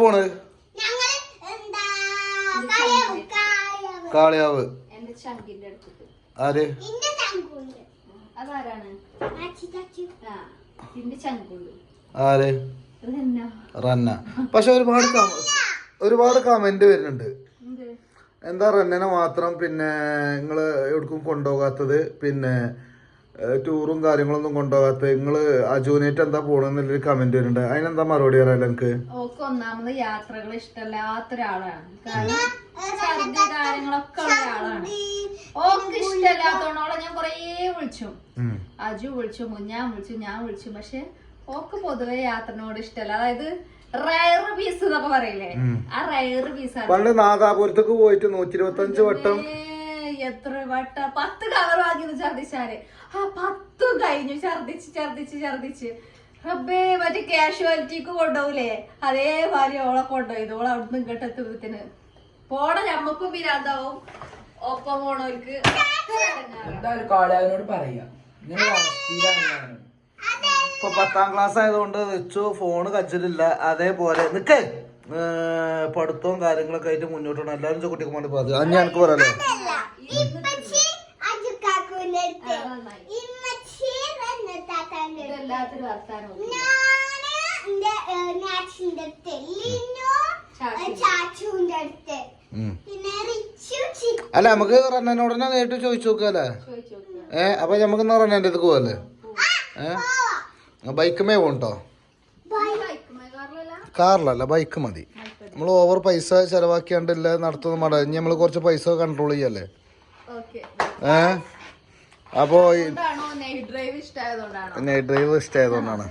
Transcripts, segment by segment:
പോണ് കാളിയാവ് ആര് ആര് റന്ന. പക്ഷെ ഒരുപാട് കമന്റ് വരുന്നുണ്ട്. എന്താ റന്നനെ മാത്രം പിന്നെ നിങ്ങള് എവിടേക്കും കൊണ്ടുപോകാത്തത്, പിന്നെ ടൂറും കാര്യങ്ങളൊന്നും കൊണ്ടുപോകാത്തത്, നിങ്ങള് അജുനായിട്ട് എന്താ പോണെന്നുള്ളൊരു കമന്റ് വരുന്നുണ്ട്. അതിനെന്താ മറുപടി പറയാലോ? എനിക്ക് ഒന്നാമത് യാത്രകൾ ഇഷ്ടമല്ലാത്ത ഒരാളാണ്. കാരണം ഛർദി കാര്യങ്ങളൊക്കെ ഉള്ള ഒരാളാണ്. ഓക്ക് ഇഷ്ടമല്ലാത്തോണോളെ ഞാൻ കൊറേ വിളിച്ചു, അജു വിളിച്ചു, ഞാൻ വിളിച്ചു. പക്ഷെ ഓക്ക് പൊതുവെ യാത്രനോട് ഇഷ്ടമല്ല. അതായത് റയർ പീസ് എന്നൊക്കെ പറയില്ലേ, ആ റയർ പീസാണ്. പണ്ട് നാഗാപുരത്തേക്ക് പോയിട്ട് 125 വട്ടം എത്ര വട്ട 10 കവർ വാങ്ങിയത് ഛർദിച്ചാല് ആ 10 കഴിഞ്ഞു ഛർദിച്ച് റബ്ബേ. മറ്റേ കാഷ്വാലിറ്റിക്ക് കൊണ്ടുപോകൂലേ, അതേമാതിരി ഓളെ കൊണ്ടുപോയത്. ഓളെ അവിടുന്ന് ഇങ്ങോട്ടെത്തുമ്പത്തിന് പോണ ഞമ്മക്കും പിരാന്താവും, ഒപ്പം പോണവർക്ക്. ഇപ്പൊ 10ാം ക്ലാസ് ആയതുകൊണ്ട് വെച്ചു ഫോണ് കച്ചിട്ടില്ല. അതേപോലെ നിക്കേ പഠിത്തവും കാര്യങ്ങളൊക്കെ ആയിട്ട് മുന്നോട്ട് പോകണം. എല്ലാവരും ചോട്ടിക്ക് വേണ്ടി പോകാതെ അത് ഞാൻ എനിക്ക് പറയാലോ. അല്ല നമുക്ക് റന്നനോടനെ നേരിട്ട് ചോദിച്ചു നോക്കാല്ലേ. അപ്പൊ നമുക്ക് റന്നന്റെ അടുത്ത് പോവല്ലേ? ബൈക്കുമേ പോണ്ടോ? കാറിലല്ല, ബൈക്ക് മതി. നമ്മൾ ഓവർ പൈസ ചെലവാക്കിയാണ്ടില്ല നടത്തുന്ന മട. ഇനി നമ്മള് കുറച്ച് പൈസ കൺട്രോൾ ചെയ്യല്ലേ. അപ്പോ നൈറ്റ് ഡ്രൈവ് ഇഷ്ടമായതുകൊണ്ടാണ്.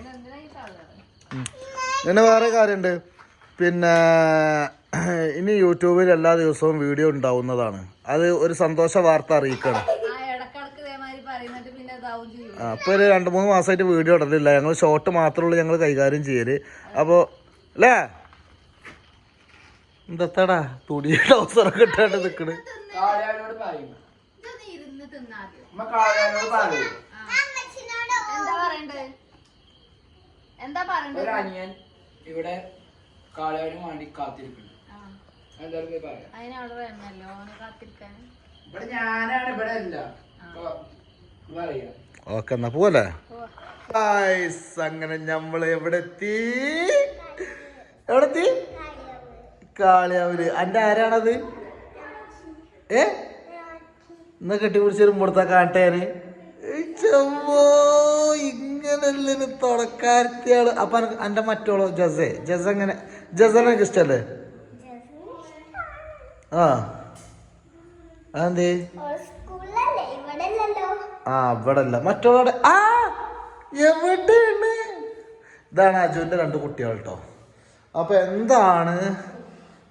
പിന്നെ വേറെ കാര്യമുണ്ട്, പിന്നെ ഇനി യൂട്യൂബിൽ എല്ലാ ദിവസവും വീഡിയോ ഉണ്ടാവുന്നതാണ്. അത് ഒരു സന്തോഷ വാർത്ത അറിയിക്കണം. അപ്പൊ ഒരു 2-3 മാസമായിട്ട് വീഡിയോ ഇടലില്ല. ഞങ്ങൾ ഷോർട്ട് മാത്രമുള്ളൂ ഞങ്ങൾ കൈകാര്യം ചെയ്യല്. അപ്പൊ അല്ലേ എന്താടാ തുണി ടൗസറൊക്കെ ഇട്ടാണ്ട് നിക്കണ്. ഇവിടെ കാളയാനും വേണ്ടി കാത്തിരിക്കുന്നു. ഇവിടെ ഞാനാണ്, ഇവിടെ അല്ല. ഓക്കെ എന്നാ പോവല്ലേ. അങ്ങനെ ഞമ്മള് എവിടെ എത്തി? കാളിയാവൂര്. അന്റെ ആരാണത്? ഇന്ന് കെട്ടിപ്പിടിച്ചൊരു മുടത്ത കാട്ടാന് ഇങ്ങനല്ലേ തുടക്കാരത്തിയാണ്. അപ്പൊ എന്റെ മറ്റോളോ ജസ എങ്ങനെ? ജസനെ എനിക്ക് ഇഷ്ടല്ലേ? അതെന്തേ? ഇവിടെ അല്ല, മറ്റോടെ. എവിടെയാണ്? ഇതാണ് അജുവിന്റെ 2 കുട്ടികൾ കേട്ടോ. അപ്പൊ എന്താണ്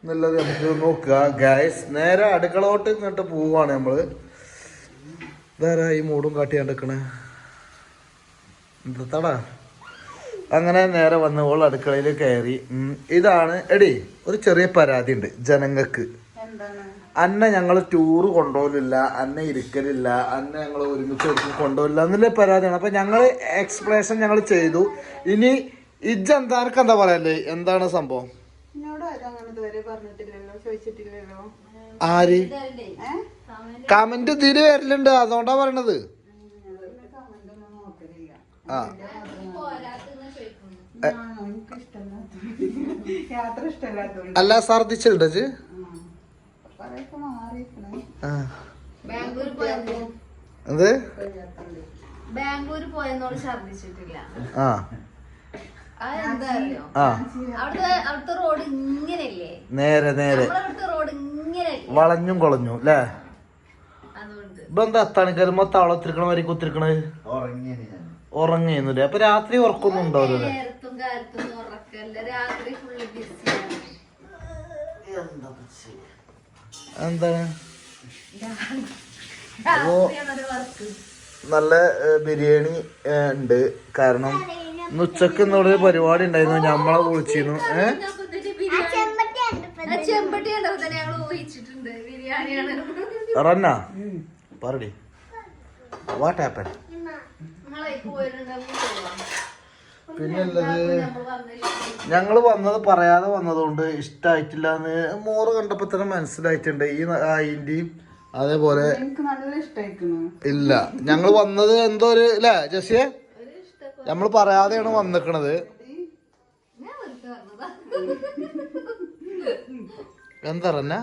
എന്നുള്ളത് നമുക്ക് നോക്കുക ഗൈസ്. നേരെ അടുക്കളോട്ട് ഇങ്ങോട്ട് പോവാണ് നമ്മള്. ഇതാരാ ഈ മൂടും കാട്ടിയാണ്ടിക്കണേ? എന്താടാ? അങ്ങനെ നേരെ വന്ന് ഓൾ അടുക്കളയിൽ കയറി. ഇതാണ് എടി ഒരു ചെറിയ പരാതി ഉണ്ട് ജനങ്ങൾക്ക്. അന്നെ ഞങ്ങൾ ടൂറ് കൊണ്ടുപോകില്ല, അന്നെ ഇരിക്കലില്ല, അന്നെ ഞങ്ങൾ ഒരുമിച്ച് കൊണ്ടുപോകില്ല എന്നുള്ള പരാതിയാണ്. അപ്പൊ ഞങ്ങള് എക്സ്പ്ലേഷൻ ഞങ്ങൾ ചെയ്തു. ഇനി ഇജെന്താനക്ക് എന്താ പറയല്ലേ? എന്താണ് സംഭവം? ആര് കമന്റ് ഇതില് വരലുണ്ട്, അതുകൊണ്ടാ പറയണത്. അല്ല ഛർദിച്ചിട്ടുണ്ട്. എന്ത് ബാംഗ്ലൂർ പോയെന്നോട് ഛർദിച്ചിട്ടില്ല. അവിടുത്തെ റോഡ് ഇങ്ങനെയല്ലേ, നേരെ റോഡ് ഇങ്ങനെ വളഞ്ഞും കൊളഞ്ഞു അല്ലേ? ഇപ്പൊ എന്താ അത്താണിക്കരുമ്പോ താളത്തിരിക്കണ വരെ കുത്തിരിക്കണത്? ഉറങ്ങിയെന്നില്ലേ? അപ്പൊ രാത്രി ഉറക്കൊന്നും ഉണ്ടാവില്ലേ? എന്താണ്? അപ്പോ നല്ല ബിരിയാണി ഉണ്ട്. കാരണം ഇന്ന് ഉച്ചക്ക് എന്നോട് പരിപാടി ഉണ്ടായിരുന്നു, ഞമ്മളെ വിളിച്ചിരുന്നു. റന്ന പറടി, വാട്ട് ഹാപ്പൻ? പിന്നുള്ളത് ഞങ്ങൾ വന്നത് പറയാതെ വന്നതുകൊണ്ട് ഇഷ്ടമായിട്ടില്ല എന്ന് മോറ് കണ്ടപ്പോ തന്നെ മനസ്സിലായിട്ടുണ്ട്. ഈ അതിന്റെയും അതേപോലെ ഇല്ല ഞങ്ങൾ വന്നത് എന്തോ ഒരു അല്ലേ ജസിയെ, നമ്മൾ പറയാതെയാണ് വന്നിക്കണത്. എന്താ പറഞ്ഞ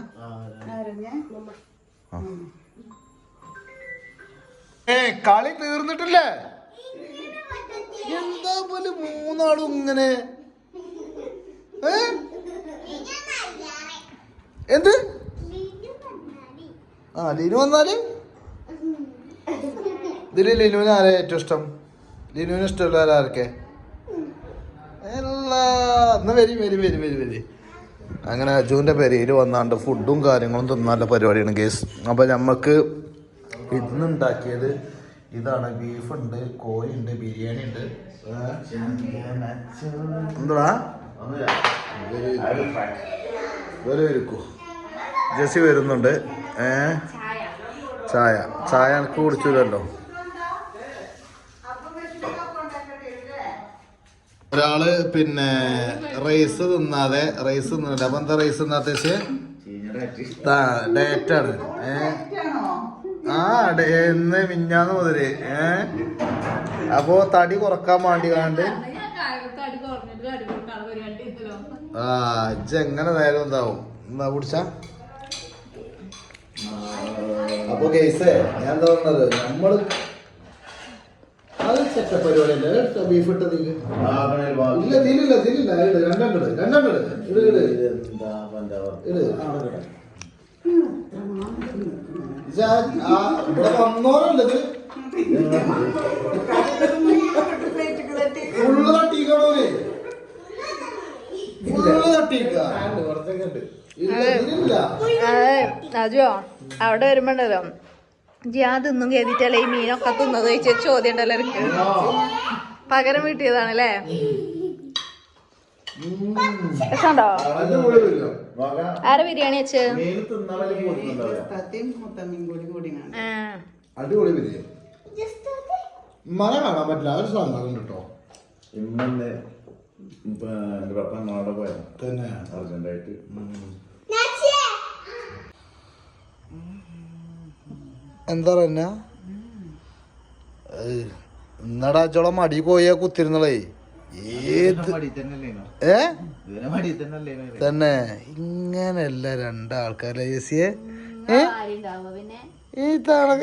കളി തീർന്നിട്ടില്ലേ? എന്താ പോലെ മൂന്നാളും ഇങ്ങനെ എന്ത് ലിനു വന്നാല് ഇതില് ലിനുവിന് ആരാ ഏറ്റവും ഇഷ്ടം? ലിനുവിന് ഇഷ്ടമല്ല ആരൊക്കെ? എന്നാ വരി വരി വരി വരി വരി. അങ്ങനെ അജുവിൻ്റെ പേരിൽ വന്നാണ്ട് ഫുഡും കാര്യങ്ങളും തിന്നാനുള്ള പരിപാടിയാണ് കേസ്. അപ്പോൾ നമുക്ക് ഇന്നുണ്ടാക്കിയത് ഇതാണ്. ബീഫുണ്ട്, കോഴിയുണ്ട്, ബിരിയാണി ഉണ്ട്. എന്താ വരൂ ജെസ്സി വരുന്നുണ്ട്. ചായ ചായ എനിക്ക് കുടിച്ചില്ലല്ലോ. ഒരാള് പിന്നെ റൈസ് തിന്നില്ല. അപ്പൊ എന്താ റൈസ് തിന്നാത്ത ഡേറ്റാണ്. എന്ന് മിഞ്ഞാന്ന് മുതല് അപ്പൊ തടി കുറക്കാൻ വേണ്ടി കണ്ട് എങ്ങനെ നേരം എന്താവും എന്താ കുടിച്ച. അപ്പൊ കേസേ ഞാൻ എന്താ പറഞ്ഞത്, നമ്മള് അത് ചെറ്റ പരിപാടിയല്ലേ ബീഫ് ഇട്ടത്. ഇല്ല തീരില്ല രണ്ടെണ്ണം ഇവിടെ വന്നോരല്ലത് ഫുള്ള് തട്ടിക്കണോ, ഫുള്ള് തട്ടിക്ക. അജോ അവിടെ വരുമ്പോണ്ടല്ലോ ഞാൻ തിന്നും കരുതിട്ടല്ലേ ഈ മീനൊക്കെ തിന്നത് ചോദിച്ച ചോദ്യം ഉണ്ടല്ലോ എനിക്ക്. പകരം വീട്ടിയതാണല്ലേ. രസമുണ്ടോ? ആരെ ബിരിയാണി വെച്ച്? അടിപൊളി ബിരിയാണി. മഴ കാണാൻ പറ്റില്ല. ഒരു സങ്കടം കേട്ടോ. തന്നെ അർജന്റായിട്ട് എന്താ പറഞ്ഞ എന്നടാച്ചോളം മടി പോയാ കുത്തിരുന്നളേ. തന്നെ ഇങ്ങനല്ല രണ്ടാൾക്കാരല്ലേ ജെസ്സിയെ?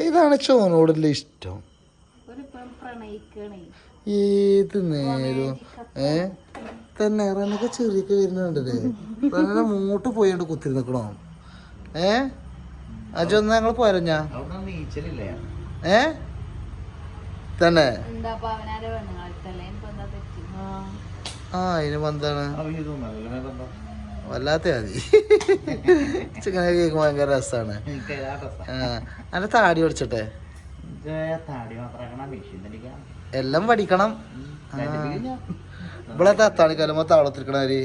ഇതാണ് ചോനോടുള്ള ഇഷ്ടം. ഏത് നേരം തന്നെ റനൊക്കെ ചെറിയൊക്കെ വരുന്നുണ്ടല്ലേ. റനെ മൂട്ട് പോയാണ്ട് കുത്തിരുന്നിക്കണോ? അജൊന്ന് ഞങ്ങൾ പോരഞ്ഞ തന്നെ അതിന് എന്താണ് വല്ലാത്ത മതി. ചിക്കനെ കേൾക്കുമ്പോ ഭയങ്കര രസാണ്. അന്റെ താടി പഠിച്ചട്ടെ, എല്ലാം പഠിക്കണം. ഇവിടെ തത്താണിക്കാലുമ്പോ താളത്തിരിക്കണവര്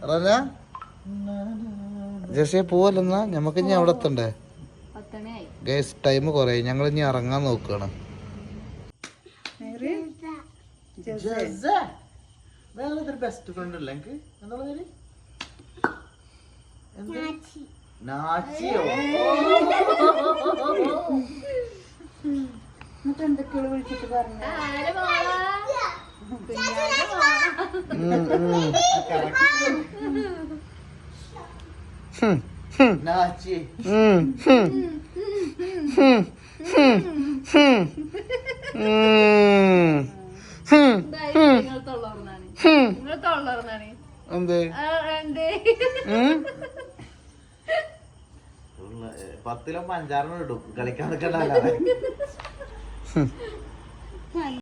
റന ജെസ്സിയെ പോവല്ലെന്നാ ഞമ്മക്ക് ഇനി അവിടെ എത്തണ്ടേ ഗൈസ്. ടൈം കുറേ, ഞങ്ങൾ ഇനി ഇറങ്ങാൻ നോക്കുകയാണ്. ബെസ്റ്റ് ഫ്രണ്ട് അല്ലേ എനിക്ക്? എന്നുള്ള പേര് നാച്ചിയോ? എന്തൊക്കെയാണ് വിളിച്ചിട്ട് പറഞ്ഞു? നാച്ചി എന്തേ 10 5 ഇടും കളിക്കാൻ നിൽക്കണ്ട.